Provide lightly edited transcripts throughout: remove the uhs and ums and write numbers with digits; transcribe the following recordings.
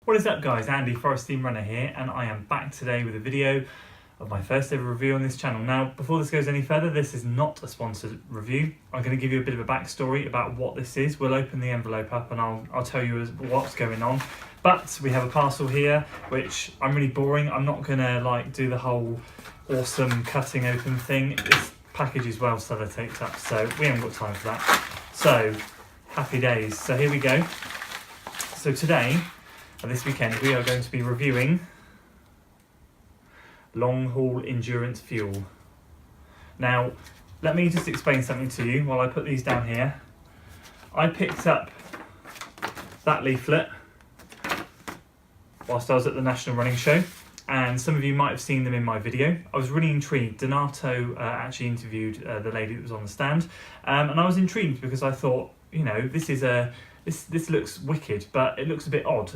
What is up guys, Andy, Forest Team Runner here, and I am back today with a video of my first ever review on this channel. Now, before this goes any further, this is not a sponsored review. I'm going to give you a bit of a backstory about what this is. We'll open the envelope up and I'll tell you what's going on. But we have a parcel here, which I'm really boring. I'm not going to do the whole awesome cutting open thing. This package is well sellotaped up, so we haven't got time for that. So, happy days. So here we go. So today, this weekend, we are going to be reviewing Longhaul endurance fuel. Now, let me just explain something to you while I put these down here. I picked up that leaflet whilst I was at the National Running Show, and some of you might have seen them in my video. I was really intrigued. Donato actually interviewed the lady that was on the stand, and I was intrigued because I thought, you know, this looks wicked, but it looks a bit odd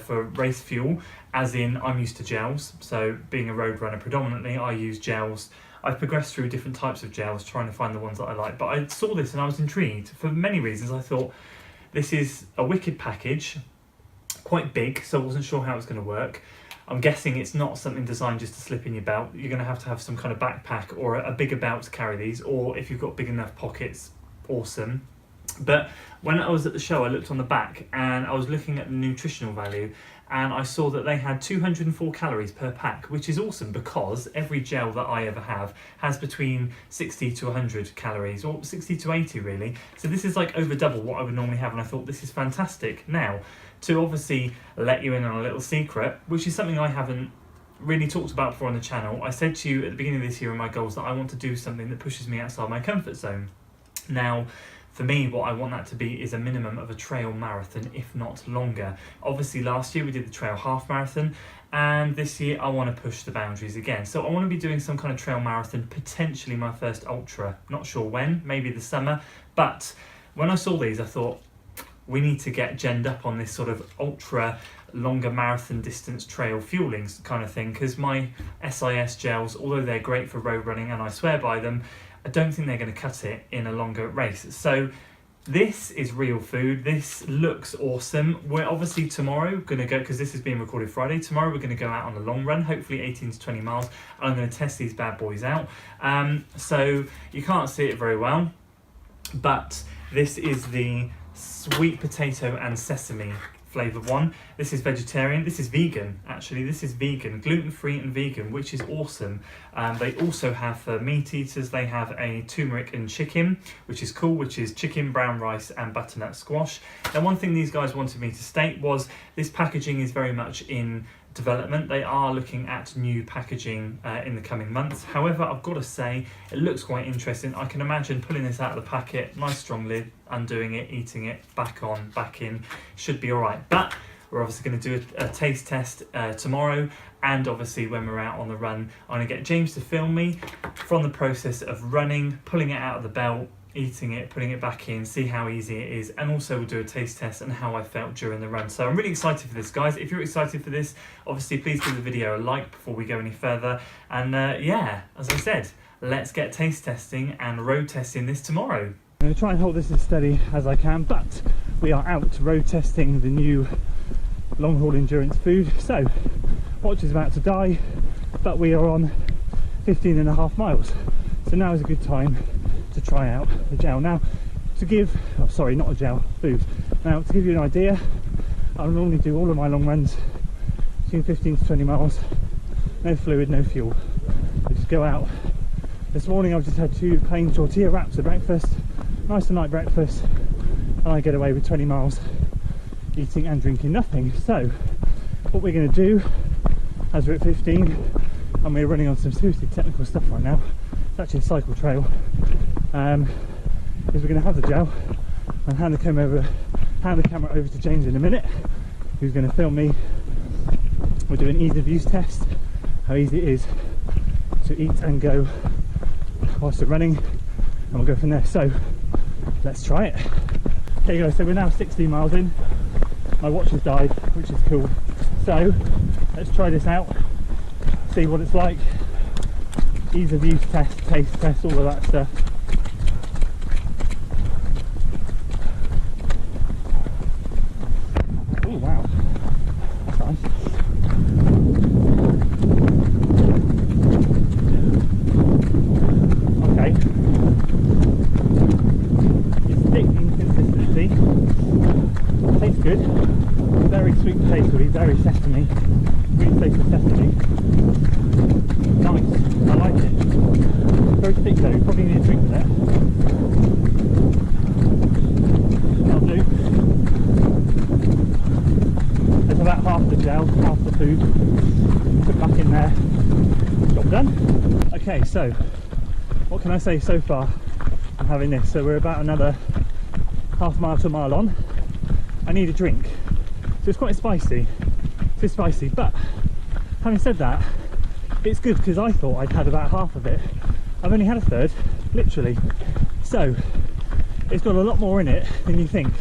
for race fuel, as in I'm used to gels. So being a road runner predominantly, I use gels. I've progressed through different types of gels, trying to find the ones that I like. But I saw this and I was intrigued for many reasons. I thought this is a wicked package, quite big, so I wasn't sure how it's going to work. I'm guessing it's not something designed just to slip in your belt. You're going to have some kind of backpack or a bigger belt to carry these, or if you've got big enough pockets, awesome. But when I was at the show, I looked on the back and I was looking at the nutritional value, and I saw that they had 204 calories per pack, which is awesome because every gel that I ever have has between 60 to 100 calories, or 60 to 80 really. So this is like over double what I would normally have, and I thought this is fantastic. Now, to obviously let you in on a little secret, which is something I haven't really talked about before on the channel, I said to you at the beginning of this year in my goals that I want to do something that pushes me outside my comfort zone. Now, for me, what I want that to be is a minimum of a trail marathon, if not longer. Obviously, last year we did the trail half marathon, and this year I want to push the boundaries again. So I want to be doing some kind of trail marathon, potentially my first ultra. Not sure when, maybe the summer. But when I saw these, I thought, we need to get genned up on this sort of ultra longer marathon distance trail fueling kind of thing, because my SIS gels, although they're great for road running and I swear by them, I don't think they're going to cut it in a longer race. So this is real food. This looks awesome. We're obviously tomorrow going to go, because this is being recorded Friday, tomorrow we're going to go out on a long run, hopefully 18 to 20 miles, and I'm going to test these bad boys out. So you can't see it very well, but this is the sweet potato and sesame flavoured one. This is vegetarian. This is vegan, actually. This is vegan, gluten-free and vegan, which is awesome. They also have, for meat eaters, they have a turmeric and chicken, which is cool, which is chicken, brown rice and butternut squash. Now, one thing these guys wanted me to state was this packaging is very much in development. They are looking at new packaging in the coming months. However, I've got to say, it looks quite interesting. I can imagine pulling this out of the packet, nice strong lid, undoing it, eating it, back on, back in, should be all right. But we're obviously going to do a taste test tomorrow, and obviously when we're out on the run, I'm going to get James to film me from the process of running, pulling it out of the belt, eating it, putting it back in, see how easy it is, and also we'll do a taste test and how I felt during the run. So I'm really excited for this, guys. If you're excited for this, obviously please give the video a like before we go any further. And yeah, as I said, let's get taste testing and road testing this tomorrow. I'm going to try and hold this as steady as I can, but we are out road testing the new Longhaul endurance food. So watch is about to die, but we are on 15.5 miles. So now is a good time to try out the gel. Now, to give, oh sorry, not a gel, food. Now, to give you an idea, I normally do all of my long runs between 15 to 20 miles, no fluid, no fuel. I just go out. This morning I've just had 2 plain tortilla wraps for breakfast, nice and light breakfast, and I get away with 20 miles eating and drinking nothing. So, what we're going to do, as we're at 15, and we're running on some seriously technical stuff right now, it's actually a cycle trail, is we're going to have the gel and hand the camera over to James in a minute, who's going to film me. We'll do an ease of use test, how easy it is to eat and go whilst we're running, and we'll go from there. So let's try it. Okay guys, so we're now 16 miles in. My watch has died, which is cool. So let's try this out, see what it's like. Ease of use test, taste test, all of that stuff. Oh wow, that's aftertaste will be very sesame, really tastes of sesame. Nice, I like it. Very thick though, you probably need a drink with it. That'll do. There's about half the gel, half the food. Put it back in there. Job done. Okay, so what can I say so far? I'm having this, so we're about another half mile to a mile on. I need a drink, so it's quite spicy. It's spicy, but having said that, it's good because I thought I'd had about half of it. I've only had a third, literally. So it's got a lot more in it than you think,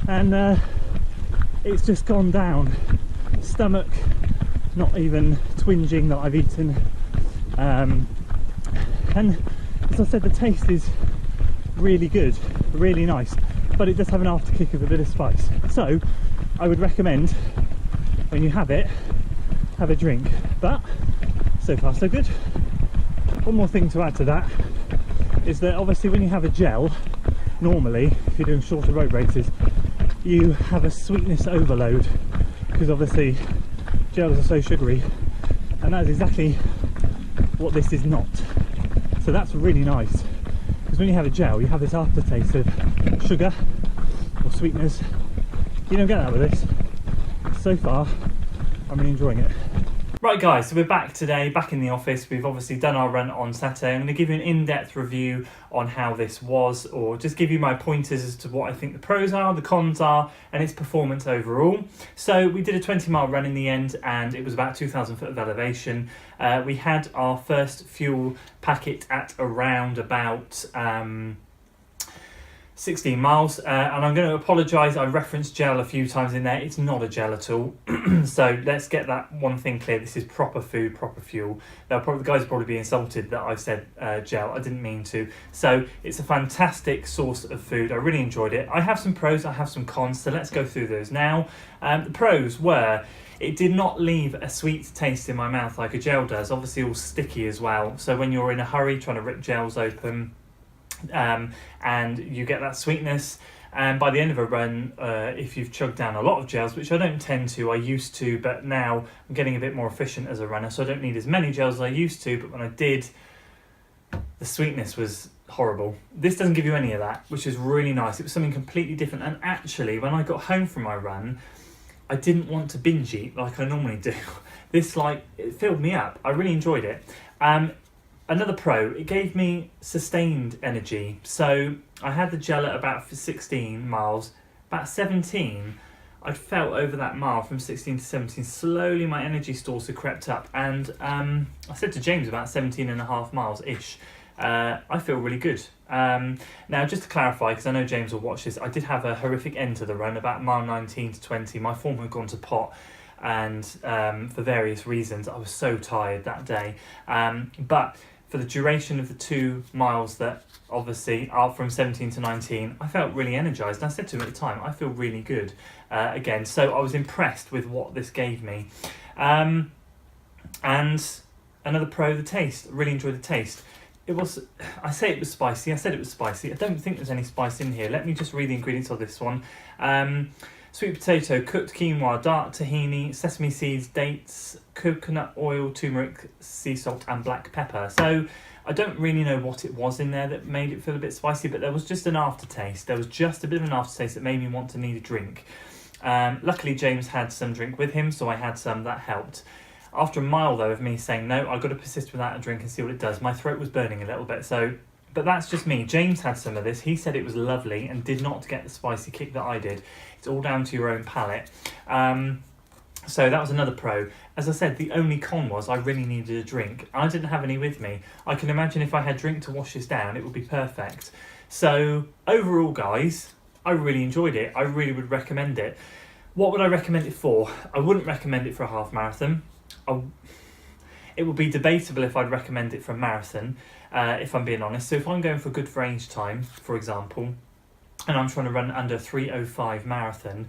and it's just gone down. Stomach not even twinging that I've eaten, and as I said, the taste is really good, really nice, but it does have an after kick of a bit of spice. So I would recommend, when you have it, have a drink. But so far so good. One more thing to add to that is that obviously when you have a gel, normally if you're doing shorter road races, you have a sweetness overload, because obviously gels are so sugary, and that is exactly what this is not. So that's really nice, because when you have a gel, you have this aftertaste of sugar or sweetness. You don't get that with this. So far, I'm really enjoying it. Right guys, so we're back today, back in the office. We've obviously done our run on Saturday. I'm going to give you an in-depth review on how this was, or just give you my pointers as to what I think the pros are, the cons are, and its performance overall. So we did a 20-mile run in the end, and it was about 2,000 foot of elevation. We had our first fuel packet at around about 16 miles, and I'm going to apologise, I referenced gel a few times in there. It's not a gel at all. So let's get that one thing clear. This is proper food, proper fuel. The guys will probably be insulted that I've said gel. I didn't mean to. So it's a fantastic source of food. I really enjoyed it. I have some pros, I have some cons, so let's go through those now. The pros were, it did not leave a sweet taste in my mouth like a gel does. Obviously all sticky as well. So when you're in a hurry trying to rip gels open, and you get that sweetness, and by the end of a run, if you've chugged down a lot of gels, which I don't tend to, I used to, but now I'm getting a bit more efficient as a runner, so I don't need as many gels as I used to, but when I did, the sweetness was horrible. This doesn't give you any of that, which is really nice. It was something completely different, and actually when I got home from my run, I didn't want to binge eat like I normally do. This, it filled me up. I really enjoyed it. Another pro, it gave me sustained energy. So I had the gel at about 16 miles, about 17, I felt over that mile from 16 to 17, slowly my energy stores had crept up. And I said to James about 17 and a half miles-ish, I feel really good. Now, just to clarify, because I know James will watch this, I did have a horrific end to the run, about mile 19 to 20. My form had gone to pot, and for various reasons, I was so tired that day. But for the duration of the 2 miles that obviously are from 17 to 19, I felt really energised. And I said to him at the time, I feel really good again. So I was impressed with what this gave me. And another pro, the taste. I really enjoyed the taste. I say it was spicy. I said it was spicy. I don't think there's any spice in here. Let me just read the ingredients of this one. Sweet potato, cooked quinoa, dark tahini, sesame seeds, dates, coconut oil, turmeric, sea salt and black pepper. So I don't really know what it was in there that made it feel a bit spicy, but there was just an aftertaste. There was just a bit of an aftertaste that made me want to need a drink. Luckily James had some drink with him, so I had some. That helped. After a mile though of me saying no, I've got to persist without a drink and see what it does, my throat was burning a little bit. But that's just me. James had some of this. He said it was lovely and did not get the spicy kick that I did. It's all down to your own palate. So that was another pro. As I said, the only con was I really needed a drink. I didn't have any with me. I can imagine if I had drink to wash this down, it would be perfect. So overall, guys, I really enjoyed it. I really would recommend it. What would I recommend it for? I wouldn't recommend it for a half marathon. It would be debatable if I'd recommend it for a marathon, if I'm being honest. So if I'm going for good range time, for example, and I'm trying to run under 3:05 marathon,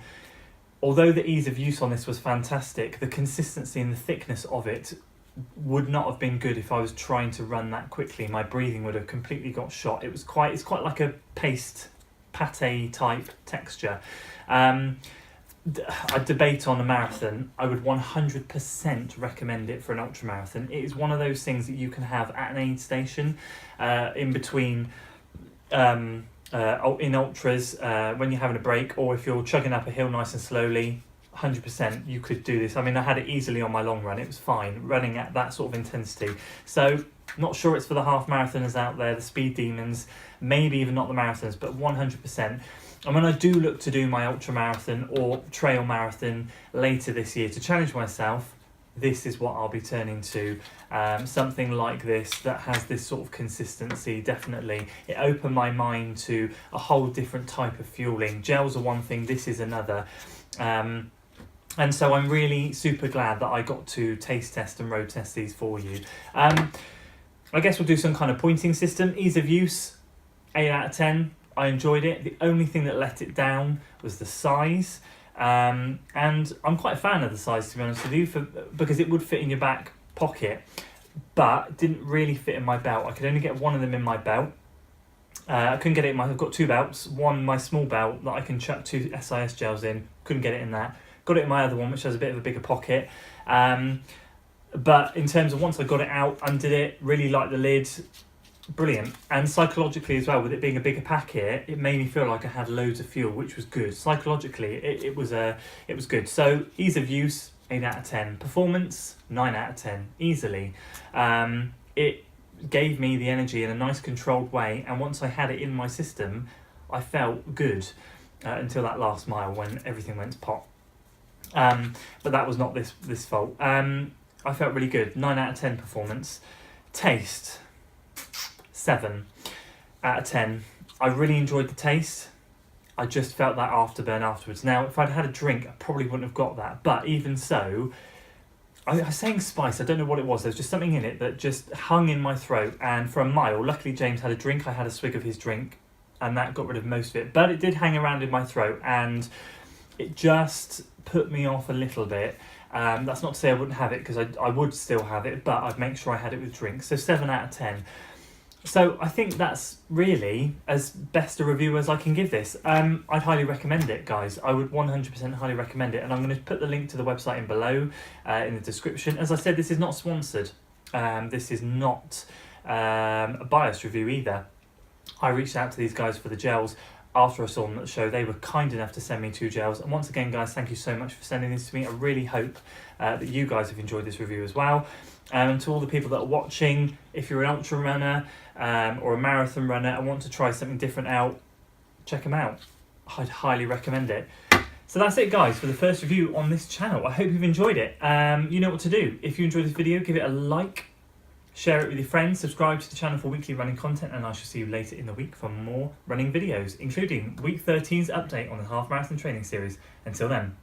although the ease of use on this was fantastic, the consistency and the thickness of it would not have been good if I was trying to run that quickly. My breathing would have completely got shot. It's quite like a paste pate type texture. I debate on a marathon, I would 100% recommend it for an ultra marathon. It is one of those things that you can have at an aid station, in between, in ultras, when you're having a break, or if you're chugging up a hill nice and slowly. 100% you could do this. I mean, I had it easily on my long run. It was fine running at that sort of intensity. So not sure it's for the half marathoners out there, the speed demons, maybe even not the marathons, but 100%. And when I do look to do my ultra marathon or trail marathon later this year to challenge myself, this is what I'll be turning to. Something like this that has this sort of consistency. Definitely, it opened my mind to a whole different type of fueling. Gels are one thing, this is another. And so I'm really super glad that I got to taste test and road test these for you. I guess we'll do some kind of pointing system. Ease of use, 8 out of 10. I enjoyed it. The only thing that let it down was the size. And I'm quite a fan of the size, to be honest with you, because it would fit in your back pocket, but didn't really fit in my belt. I could only get one of them in my belt. I couldn't get it in my... I've got two belts. One, my small belt that I can chuck 2 SIS gels in. Couldn't get it in that. Got it in my other one, which has a bit of a bigger pocket. But in terms of once I got it out, undid it, really liked the lid. Brilliant. And psychologically as well, with it being a bigger packet, it made me feel like I had loads of fuel, which was good. Psychologically, it was good. So ease of use, 8 out of 10. Performance, 9 out of 10, easily. It gave me the energy in a nice controlled way, and once I had it in my system, I felt good until that last mile when everything went to pot. But that was not this fault. I felt really good. 9 out of 10 performance. Taste, 7 out of 10. I really enjoyed the taste. I just felt that afterburn afterwards. Now, if I'd had a drink, I probably wouldn't have got that. But even so, I was saying spice, I don't know what it was. There was just something in it that just hung in my throat. And for a mile, luckily James had a drink. I had a swig of his drink, and that got rid of most of it. But it did hang around in my throat, and it just put me off a little bit. That's not to say I wouldn't have it, because I would still have it, but I'd make sure I had it with drinks. So 7 out of 10. So I think that's really as best a review as I can give this. I'd highly recommend it, guys. I would 100% highly recommend it. And I'm going to put the link to the website in below in the description. As I said, this is not sponsored. This is not a biased review either. I reached out to these guys for the gels after I saw them at the show. They were kind enough to send me 2 gels. And once again, guys, thank you so much for sending this to me. I really hope that you guys have enjoyed this review as well. And to all the people that are watching, if you're an ultra runner or a marathon runner and want to try something different out, check them out. I'd highly recommend it. So that's it, guys, for the first review on this channel. I hope you've enjoyed it. You know what to do. If you enjoyed this video, give it a like, share it with your friends, subscribe to the channel for weekly running content, and I shall see you later in the week for more running videos, including week 13's update on the half marathon training series. Until then.